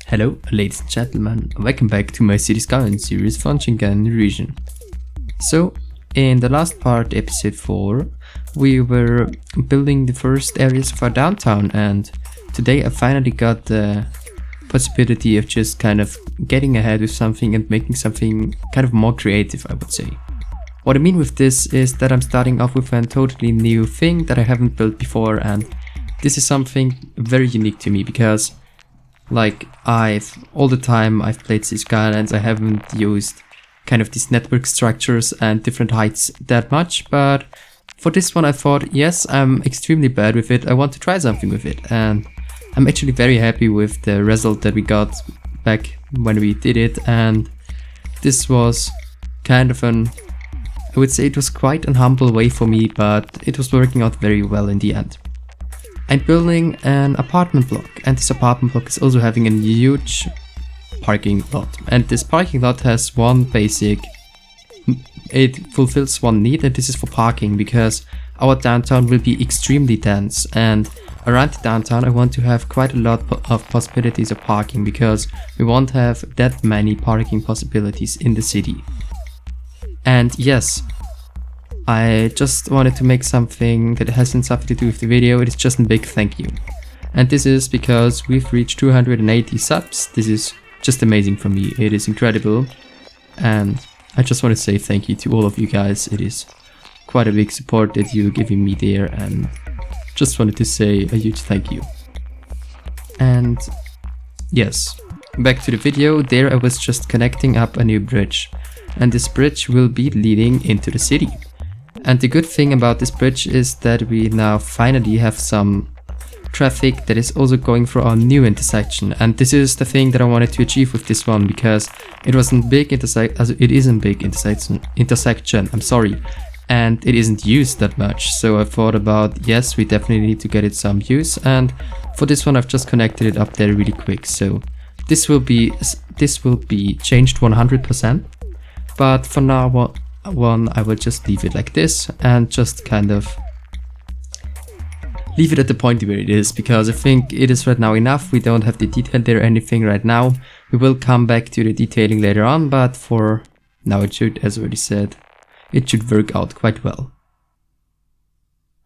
Hello, ladies and gentlemen, welcome back to my City Skylines series Fangchenggang region. So, in the last part, episode 4, we were building the first areas of our downtown, and today I finally got the possibility of just kind of getting ahead with something and making something kind of more creative, I would say. What I mean with this is that I'm starting off with a totally new thing that I haven't built before, and this is something very unique to me because all the time I've played City Skylines, I haven't used kind of these network structures and different heights that much, but for this one I thought, yes, I'm extremely bad with it, I want to try something with it, and I'm actually very happy with the result that we got back when we did it, and this was kind of I would say it was quite an humble way for me, but it was working out very well in the end. I'm building an apartment block, and this apartment block is also having a huge parking lot, and this parking lot has it fulfills one need, and this is for parking, because our downtown will be extremely dense, and around the downtown I want to have quite a lot of possibilities of parking, because we won't have that many parking possibilities in the city. And yes, I just wanted to make something that hasn't something to do with the video, it is just a big thank you. And this is because we've reached 280 subs, this is just amazing for me, it is incredible. And I just want to say thank you to all of you guys, it is quite a big support that you're giving me there, and just wanted to say a huge thank you. And yes, back to the video, there I was just connecting up a new bridge. And this bridge will be leading into the city. And the good thing about this bridge is that we now finally have some traffic that is also going through our new intersection, and this is the thing that I wanted to achieve with this one, because it wasn't big it isn't big intersection, I'm sorry, and it isn't used that much, so I thought about, yes, we definitely need to get it some use, and for this one I've just connected it up there really quick. So this will be changed 100%, but for now I will just leave it like this and just kind of leave it at the point where it is, because I think it is right now enough. We don't have the detail there or anything right now. We will come back to the detailing later on, but for now it should, as already said, it should work out quite well.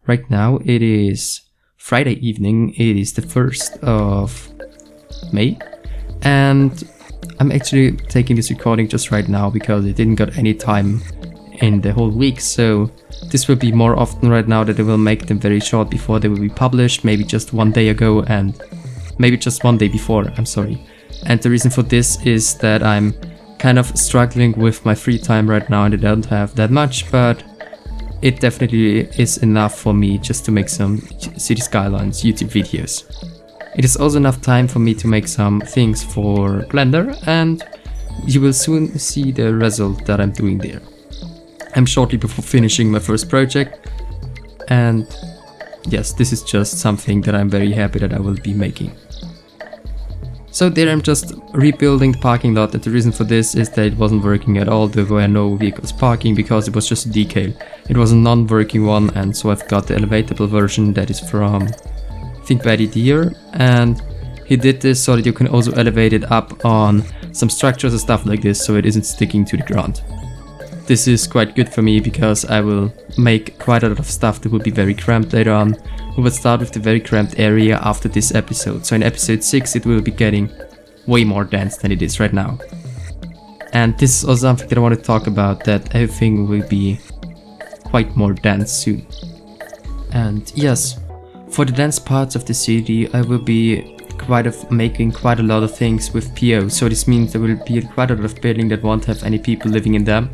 Right now it is Friday evening, it is the 1st of May, and I'm actually taking this recording just right now because I didn't got any time in the whole week, so this will be more often right now that I will make them very short before they will be published, maybe just one day ago and maybe just one day before, I'm sorry. And the reason for this is that I'm kind of struggling with my free time right now and I don't have that much, but it definitely is enough for me just to make some City Skylines YouTube videos. It is also enough time for me to make some things for Blender, and you will soon see the result that I'm doing there. I'm shortly before finishing my first project, and yes, this is just something that I'm very happy that I will be making. So there I'm just rebuilding the parking lot, and the reason for this is that it wasn't working at all. There were no vehicles parking because it was just a decal. It was a non-working one, and so I've got the elevatable version that is from I think Betty Deer, and he did this so that you can also elevate it up on some structures and stuff like this, so it isn't sticking to the ground. This is quite good for me because I will make quite a lot of stuff that will be very cramped later on. We will start with the very cramped area after this episode, so in episode 6 it will be getting way more dense than it is right now. And this is also something that I want to talk about, that everything will be quite more dense soon. And yes, for the dense parts of the city I will be making quite a lot of things with PO, so this means there will be quite a lot of buildings that won't have any people living in them,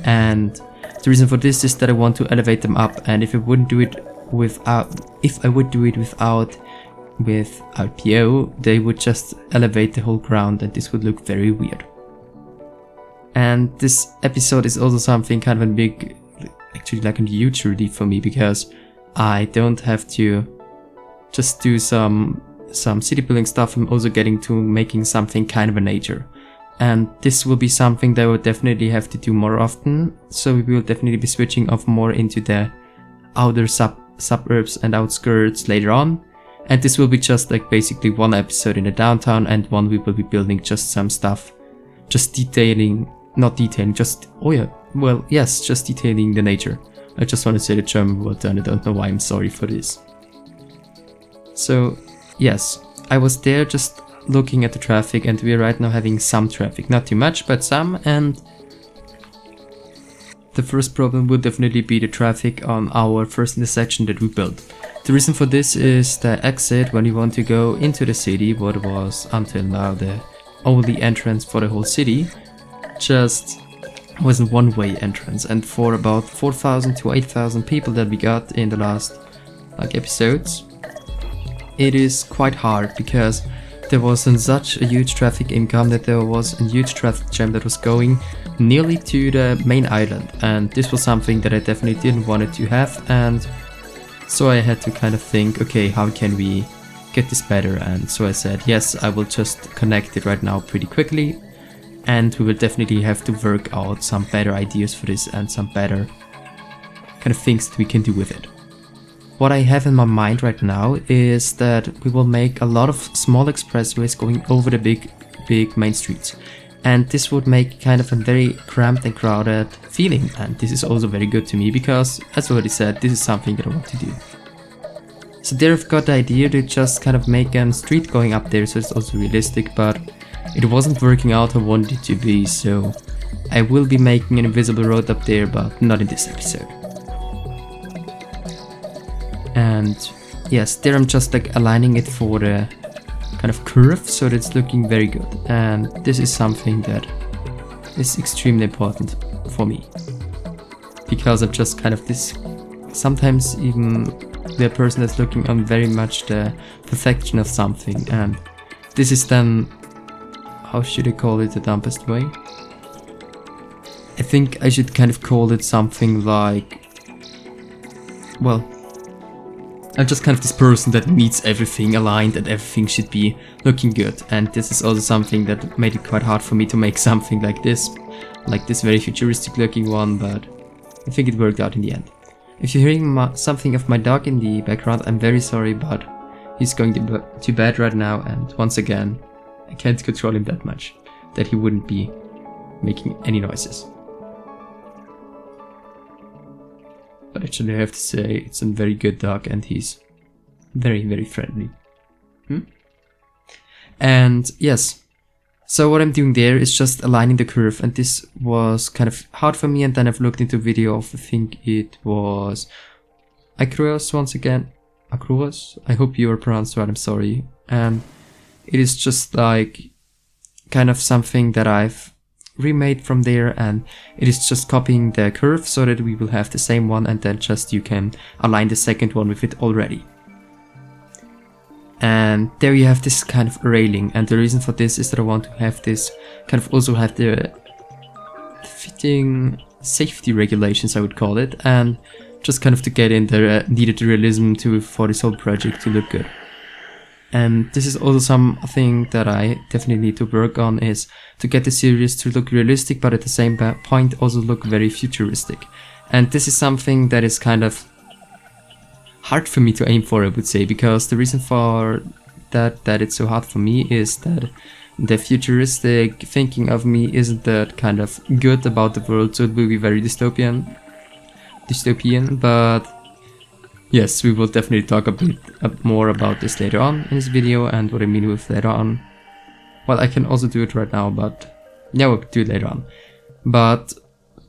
and the reason for this is that I want to elevate them up, and if I would do it without PO, they would just elevate the whole ground and this would look very weird. And this episode is also something kind of a big, actually like a huge relief for me, because I don't have to just do some city building stuff. I'm also getting to making something kind of a nature, and this will be something that I will definitely have to do more often, so we will definitely be switching off more into the outer suburbs and outskirts later on, And this will be just like basically one episode in the downtown and one we will be building just some stuff. Just detailing, not detailing, just, oh yeah, well, yes, just detailing the nature. I just want to say the German word and I don't know why I'm sorry for this. So, yes, I was there just looking at the traffic and we are right now having some traffic. Not too much, but some, and the first problem would definitely be the traffic on our first intersection that we built. The reason for this is the exit when you want to go into the city, what was until now the only entrance for the whole city, just was a one-way entrance, and for about 4,000 to 8,000 people that we got in the last episodes, it is quite hard because there wasn't such a huge traffic income that there was a huge traffic jam that was going nearly to the main island, and this was something that I definitely didn't want it to have, and so I had to kind of think, okay, how can we get this better? And so I said, yes, I will just connect it right now pretty quickly, and we will definitely have to work out some better ideas for this and some better kind of things that we can do with it. What I have in my mind right now is that we will make a lot of small expressways going over the big main streets. And this would make kind of a very cramped and crowded feeling. And this is also very good to me because, as I already said, this is something that I want to do. So there I've got the idea to just kind of make a street going up there so it's also realistic, but it wasn't working out how I wanted it to be, so I will be making an invisible road up there, but not in this episode. And yes, there I'm just like aligning it for the kind of curve so that it's looking very good. And this is something that is extremely important for me. Because I'm just kind of this, sometimes even the person that's looking on very much the perfection of something. And this is then, how should I call it the dumbest way? I think I should kind of call it something like, well, I'm just kind of this person that needs everything aligned and everything should be looking good. And this is also something that made it quite hard for me to make something like this very futuristic looking one, but I think it worked out in the end. If you're hearing something of my dog in the background, I'm very sorry, but he's going to bed right now, and once again, I can't control him that much that he wouldn't be making any noises. But actually I have to say it's a very good dog and he's very, very friendly. And yes, so what I'm doing there is just aligning the curve, and this was kind of hard for me, and then I've looked into a video of, I think it was Acroas once again. Acroas? I hope you are pronounced right, I'm sorry. And it is just like kind of something that I've remade from there, and it is just copying the curve so that we will have the same one, and then just you can align the second one with it already. And there you have this kind of railing, and the reason for this is that I want to have this kind of also have the fitting safety regulations, I would call it, and just kind of to get in the needed realism for this whole project to look good. And this is also something that I definitely need to work on, is to get the series to look realistic, but at the same point also look very futuristic. And this is something that is kind of hard for me to aim for, I would say, because the reason for that it's so hard for me is that the futuristic thinking of me isn't that kind of good about the world, so it will be very dystopian, but yes, we will definitely talk a bit more about this later on in this video, and what I mean with later on. Well, I can also do it right now, but yeah, we'll do it later on. But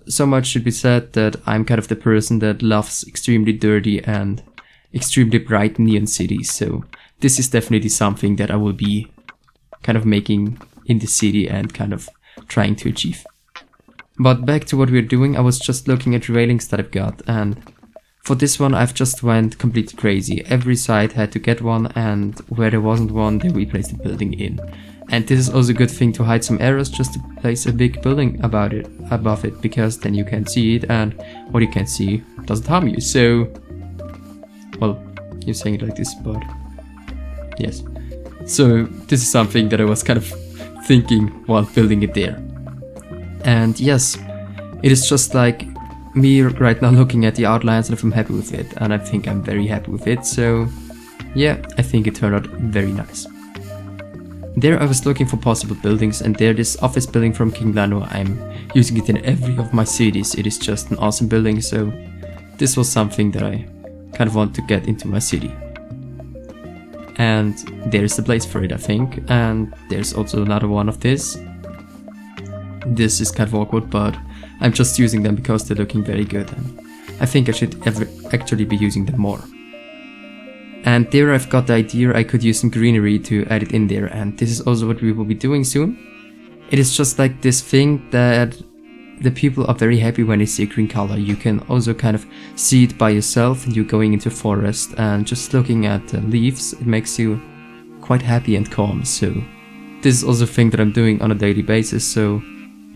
so much should be said that I'm kind of the person that loves extremely dirty and extremely bright neon cities, so this is definitely something that I will be kind of making in the city and kind of trying to achieve. But back to what we're doing, I was just looking at railings that I've got, and for this one I've just went completely crazy. Every site had to get one, and where there wasn't one, they replaced the building in. And this is also a good thing to hide some errors, just to place a big building above it, because then you can see it, and what you can see doesn't harm you. So, well, you're saying it like this, but yes. So this is something that I was kind of thinking while building it there. And yes, it is just like me right now looking at the outlines, and if I'm happy with it, and I think I'm very happy with it, so yeah, I think it turned out very nice. There I was looking for possible buildings, and there this office building from King Lano, I'm using it in every of my cities. It is just an awesome building, so this was something that I kind of want to get into my city. And there's the place for it, I think, and there's also another one of this. This is kind of awkward, but I'm just using them because they're looking very good, and I think I should actually be using them more. And there I've got the idea I could use some greenery to add it in there, and this is also what we will be doing soon. It is just like this thing that the people are very happy when they see a green color. You can also kind of see it by yourself, and you're going into forest and just looking at the leaves, it makes you quite happy and calm. So this is also a thing that I'm doing on a daily basis, so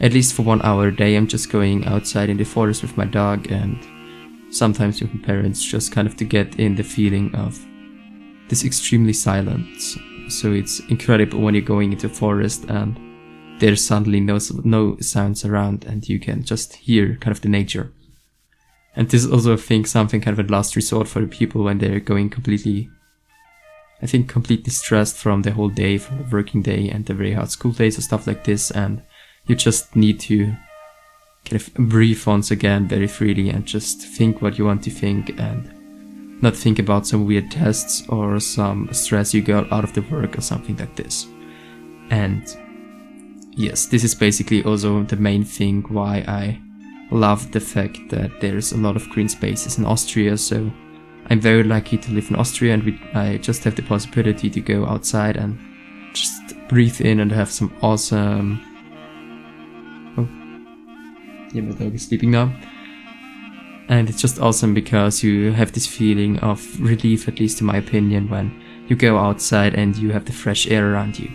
at least for 1 hour a day I'm just going outside in the forest with my dog and sometimes with my parents, just kind of to get in the feeling of this extremely silence. So it's incredible when you're going into a forest and there's suddenly no sounds around and you can just hear kind of the nature. And this is also, I think, something kind of a last resort for the people when they're going completely stressed from the whole day, from the working day and the very hard school days or stuff like this, and you just need to kind of breathe once again very freely and just think what you want to think and not think about some weird tests or some stress you got out of the work or something like this. And yes, this is basically also the main thing why I love the fact that there's a lot of green spaces in Austria. So I'm very lucky to live in Austria, and I just have the possibility to go outside and just breathe in and have some awesome... Oh, yeah, my dog is sleeping now. And it's just awesome because you have this feeling of relief, at least in my opinion, when you go outside and you have the fresh air around you.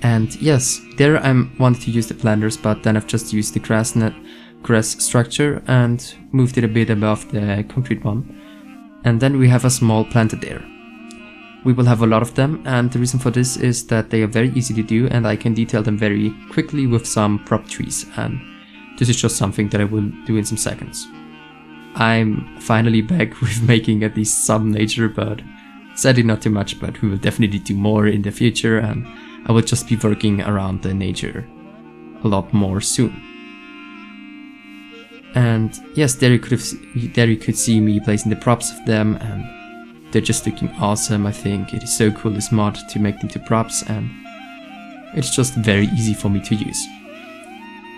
And yes, there I wanted to use the planters, but then I've just used the grass structure and moved it a bit above the concrete one. And then we have a small planter there. We will have a lot of them, and the reason for this is that they are very easy to do and I can detail them very quickly with some prop trees, and this is just something that I will do in some seconds. I'm finally back with making at least some nature, but sadly not too much, but we will definitely do more in the future, and I will just be working around the nature a lot more soon. And yes, there you could see me placing the props of them, and they're just looking awesome. I think it is so cool, this mod, to make them into props, and it's just very easy for me to use.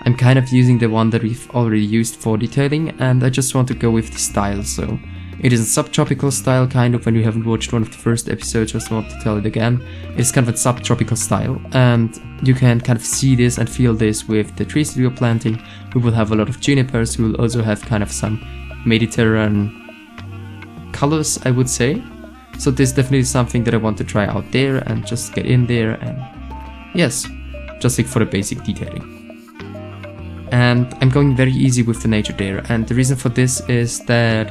I'm kind of using the one that we've already used for detailing, and I just want to go with the style. So it is a subtropical style, kind of. When you haven't watched one of the first episodes, just want to tell it again. It's kind of a subtropical style, and you can kind of see this and feel this with the trees that we're planting. We will have a lot of junipers. We will also have kind of some Mediterranean colors, I would say. So this is definitely something that I want to try out there and just get in there, and yes, just like for the basic detailing. And I'm going very easy with the nature there, and the reason for this is that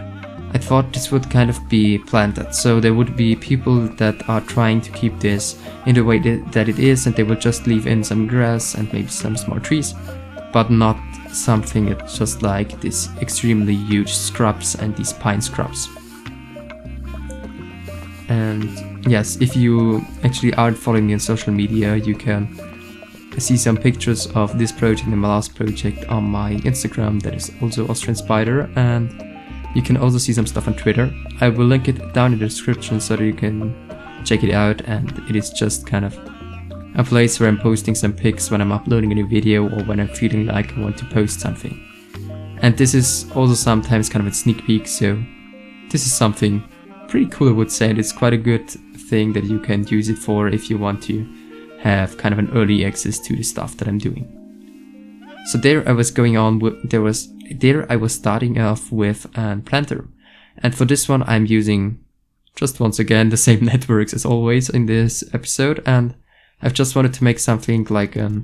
I thought this would kind of be planted, so there would be people that are trying to keep this in the way that it is, and they will just leave in some grass and maybe some small trees, but not something that's just like this extremely huge scrubs and these pine scrubs. And yes, if you actually aren't following me on social media, you can see some pictures of this project and my last project on my Instagram, that is also Austrian Spider, and you can also see some stuff on Twitter. I will link it down in the description so that you can check it out, and it is just kind of a place where I'm posting some pics when I'm uploading a new video or when I'm feeling like I want to post something. And this is also sometimes kind of a sneak peek, so this is something pretty cool, I would say, and it's quite a good thing that you can use it for if you want to have kind of an early access to the stuff that I'm doing. So there I was going on with, I was starting off with a planter, and for this one I'm using just once again the same networks as always in this episode, and I've just wanted to make something like a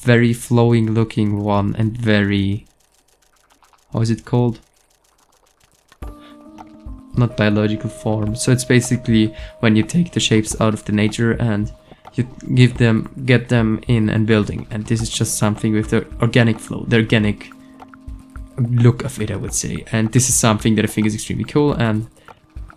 very flowing looking one and very, how is it called? Not biological form. So it's basically when you take the shapes out of the nature and you get them in and building, and this is just something with the organic flow, the organic look of it, I would say. And this is something that I think is extremely cool, and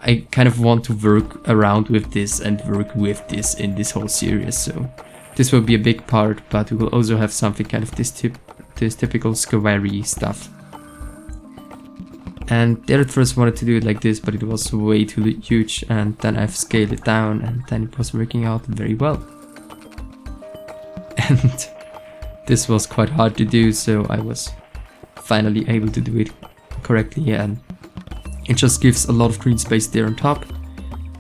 I kind of want to work around with this and work with this in this whole series. So this will be a big part, but we will also have something kind of this typical squarey stuff. And there at first wanted to do it like this, but it was way too huge, and then I've scaled it down, and then it was working out very well. And this was quite hard to do, so I was finally able to do it correctly, and it just gives a lot of green space there on top.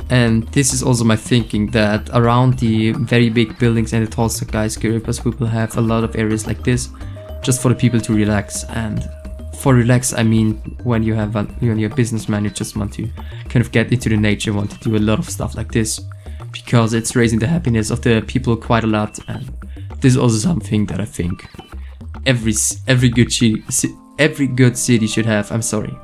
And this is also my thinking, that around the very big buildings and the tall skyscrapers we will have a lot of areas like this, just for the people to relax. And for relax, I mean when you're a businessman, you just want to kind of get into the nature, want to do a lot of stuff like this, because it's raising the happiness of the people quite a lot. And this is also something that I think every good city should have. I'm sorry.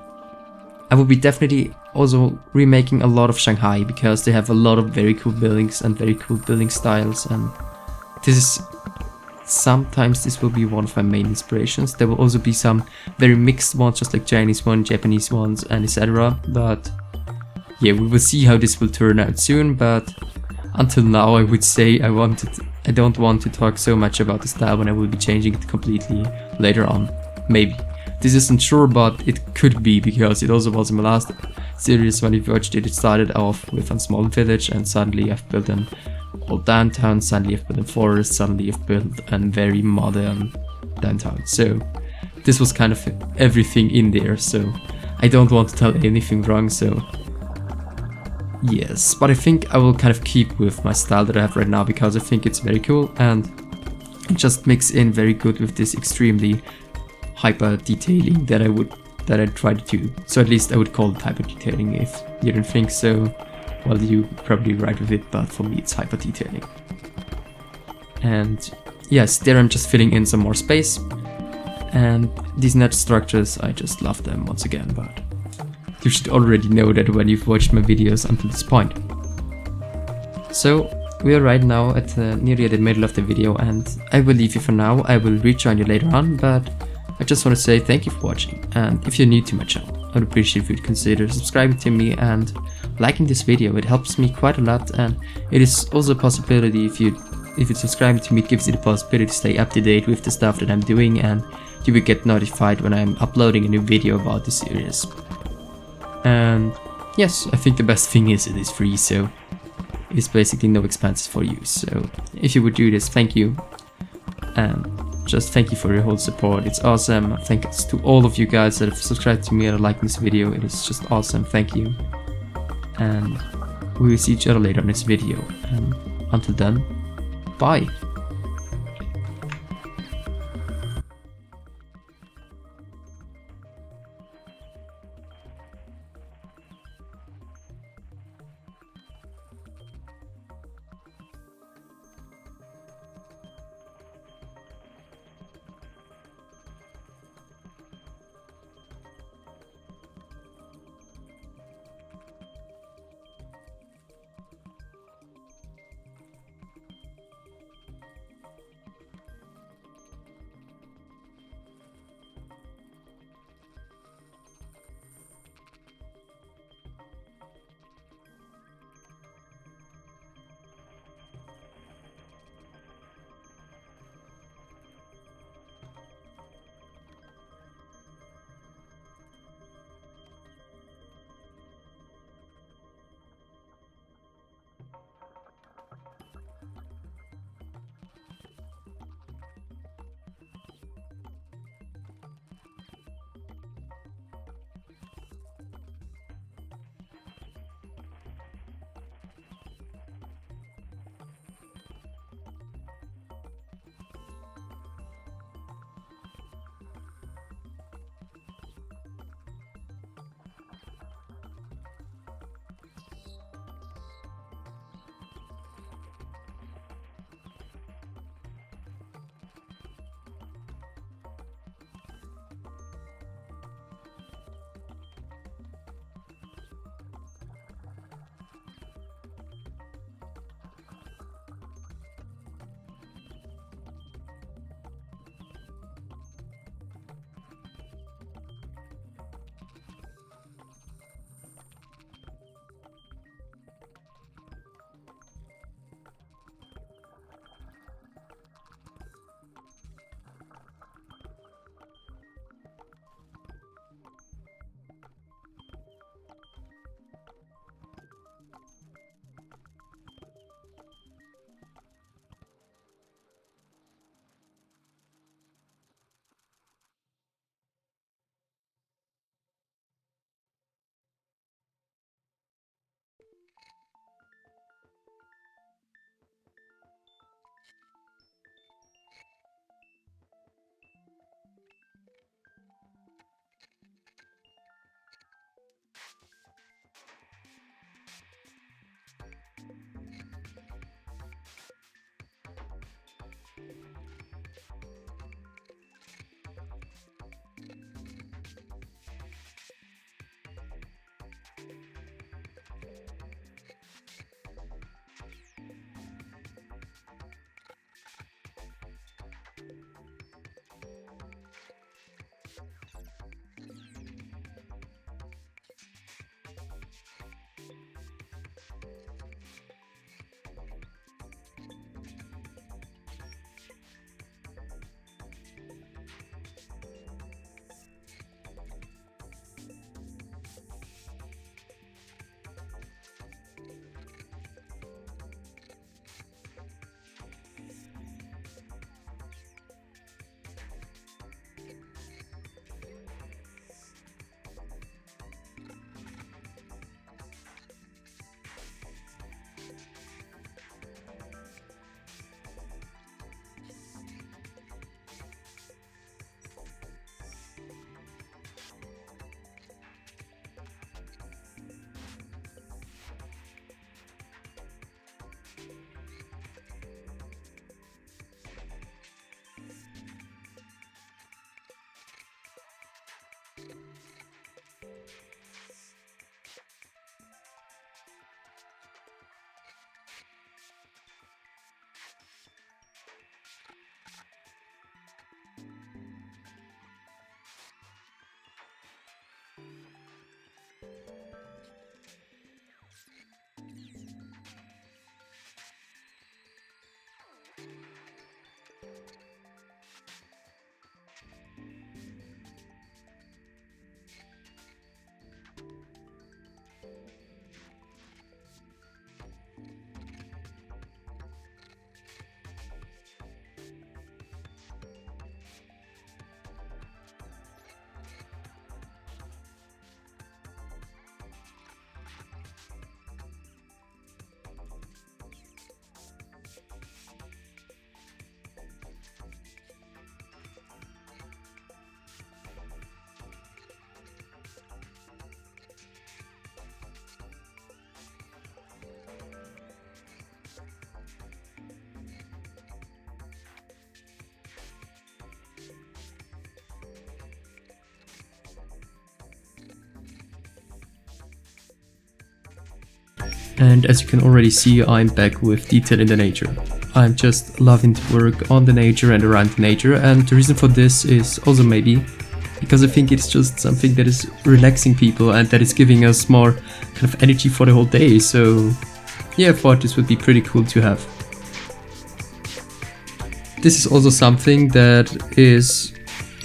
I will be definitely also remaking a lot of Shanghai, because they have a lot of very cool buildings and very cool building styles, and sometimes this will be one of my main inspirations. There will also be some very mixed ones, just like Chinese ones, Japanese ones, and etc. But yeah, we will see how this will turn out soon. But until now, I would say I don't want to talk so much about the style when I will be changing it completely later on. Maybe. This isn't sure, but it could be, because it also was in my last series when I watched it. It started off with a small village, and suddenly I've built an old downtown, suddenly I've built a forest, suddenly I've built a very modern downtown. So this was kind of everything in there, so I don't want to tell anything wrong, so yes. But I think I will kind of keep with my style that I have right now, because I think it's very cool, and it just mixes in very good with this extremely hyper detailing that I tried to do. So at least I would call it hyper detailing. If you don't think so, well, you probably right with it, but for me it's hyper detailing. And yes, there I'm just filling in some more space, and these net structures, I just love them once again. But you should already know that when you've watched my videos until this point. So we are right now at nearly at the middle of the video, and I will leave you for now. I will rejoin you later on, but I just want to say thank you for watching, and if you're new to my channel, I would appreciate if you'd consider subscribing to me and liking this video. It helps me quite a lot, and it is also a possibility if you subscribe to me, it gives you the possibility to stay up to date with the stuff that I'm doing, and you will get notified when I'm uploading a new video about the series. And yes, I think the best thing is it is free, so it's basically no expenses for you. So if you would do this, thank you, and just thank you for your whole support. It's awesome. Thanks to all of you guys that have subscribed to me and are liking this video. It is just awesome. Thank you. And we will see each other later in this video. And until then, bye. And as you can already see, I'm back with detail in the nature. I'm just loving to work on the nature and around the nature, and the reason for this is also maybe because I think it's just something that is relaxing people and that is giving us more kind of energy for the whole day. So yeah, I thought this would be pretty cool to have. This is also something that is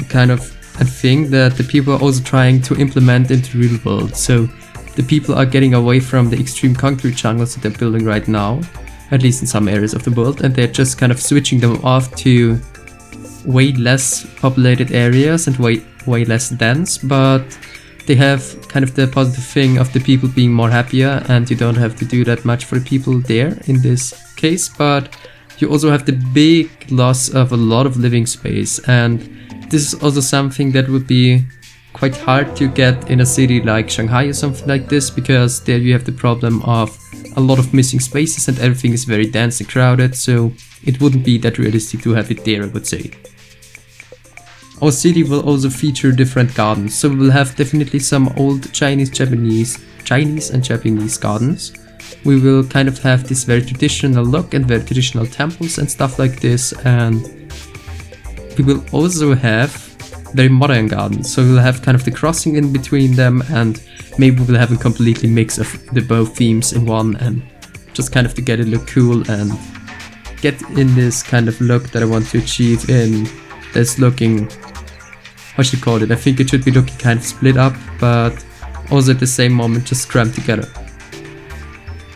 kind of a thing that the people are also trying to implement into the real world. So the people are getting away from the extreme concrete jungles that they're building right now, at least in some areas of the world, and they're just kind of switching them off to way less populated areas and way less dense, but they have kind of the positive thing of the people being more happier, and you don't have to do that much for the people there in this case, but you also have the big loss of a lot of living space. And this is also something that would be quite hard to get in a city like Shanghai or something like this, because there you have the problem of a lot of missing spaces and everything is very dense and crowded, so it wouldn't be that realistic to have it there, I would say. Our city will also feature different gardens, so we will have definitely some old Chinese and Japanese gardens. We will kind of have this very traditional look and very traditional temples and stuff like this, and we will also have very modern gardens, so we'll have kind of the crossing in between them, and maybe we'll have a completely mix of the both themes in one, and just kind of to get it look cool and get in this kind of look that I want to achieve in this looking, how should you call it? I think it should be looking kind of split up, but also at the same moment just crammed together.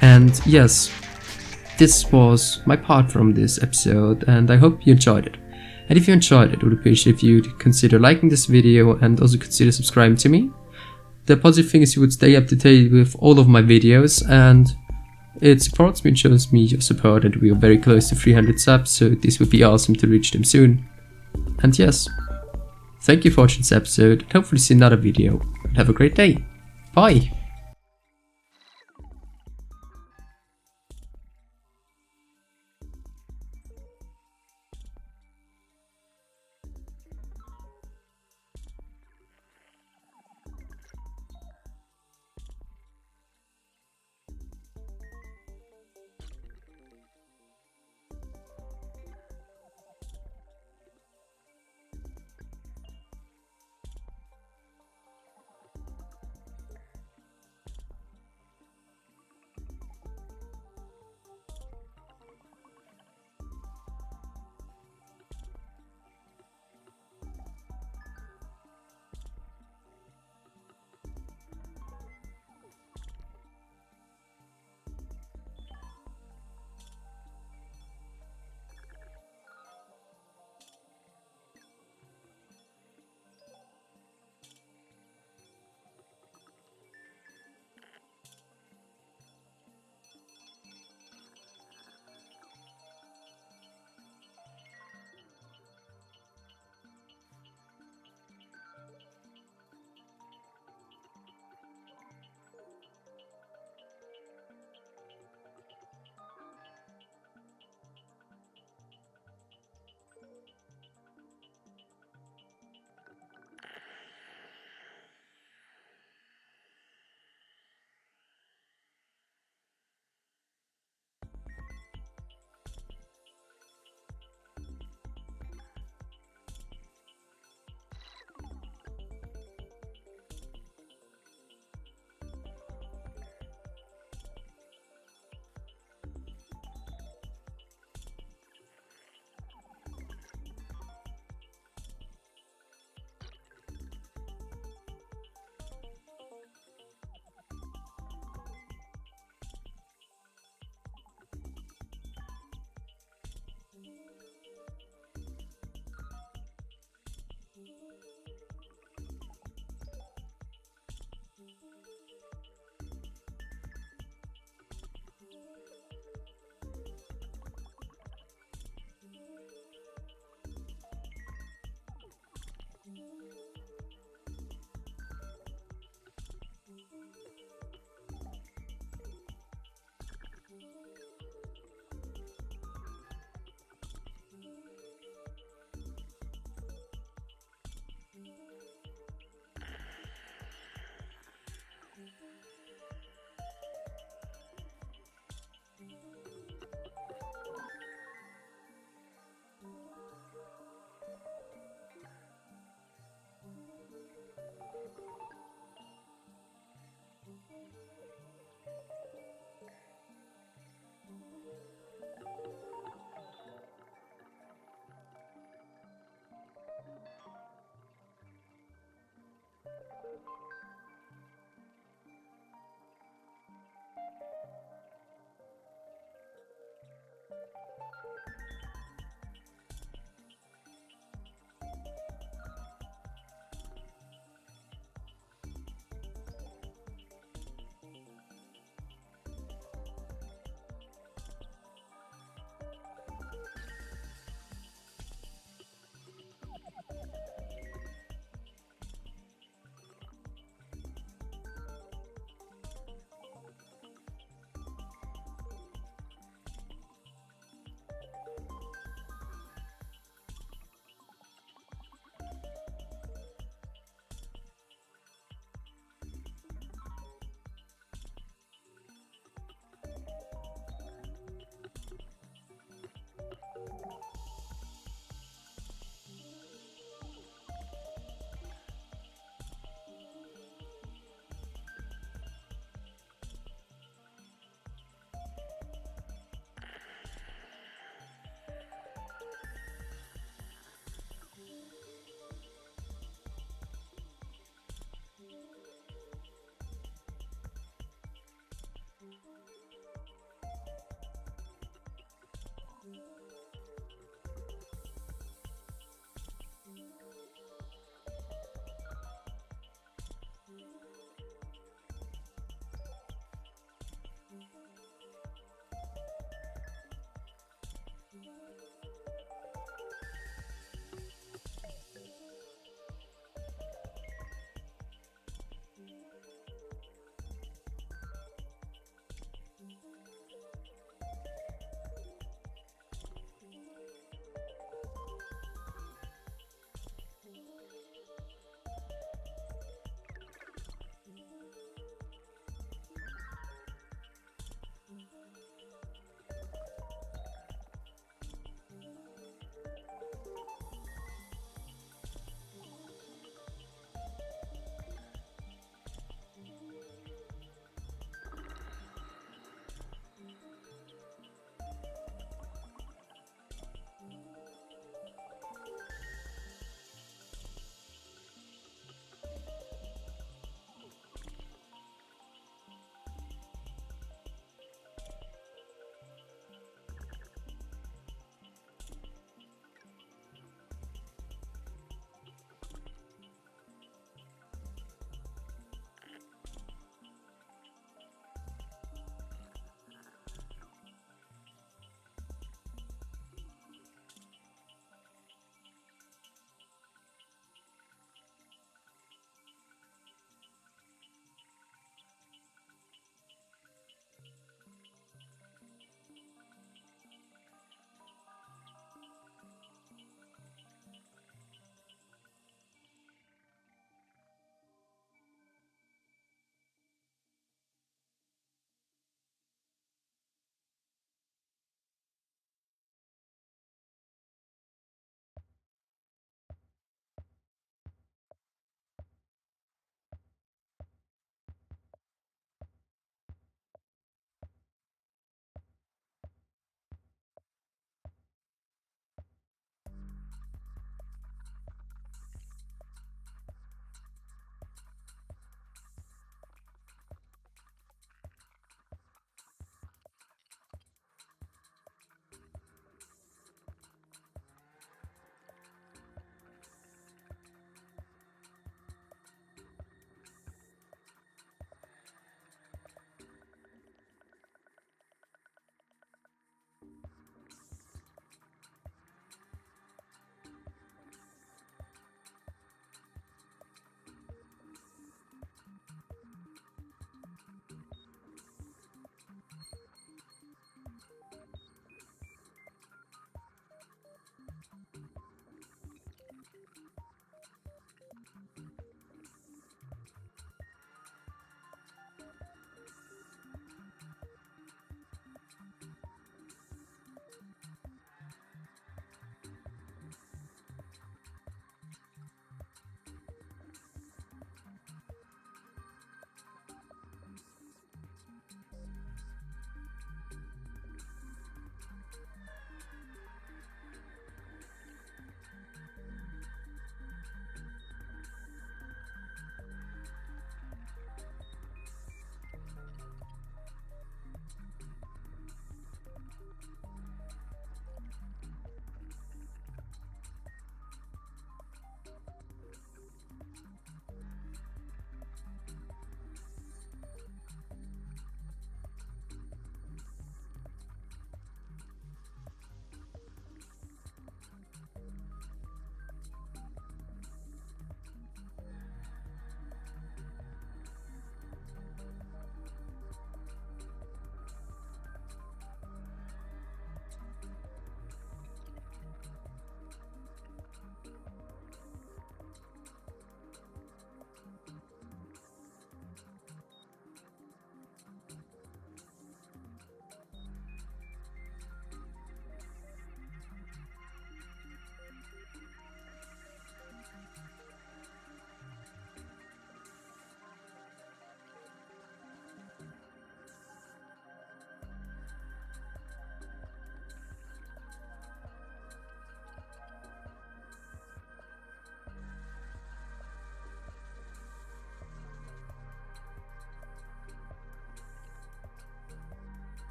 And yes, this was my part from this episode, and I hope you enjoyed it. And if you enjoyed it, I would appreciate if you consider liking this video and also consider subscribing to me. The positive thing is you would stay up to date with all of my videos, and it supports me and shows me your support, and we are very close to 300 subs, so this would be awesome to reach them soon. And yes, thank you for watching this episode, and hopefully see another video, and have a great day. Bye!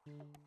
Thank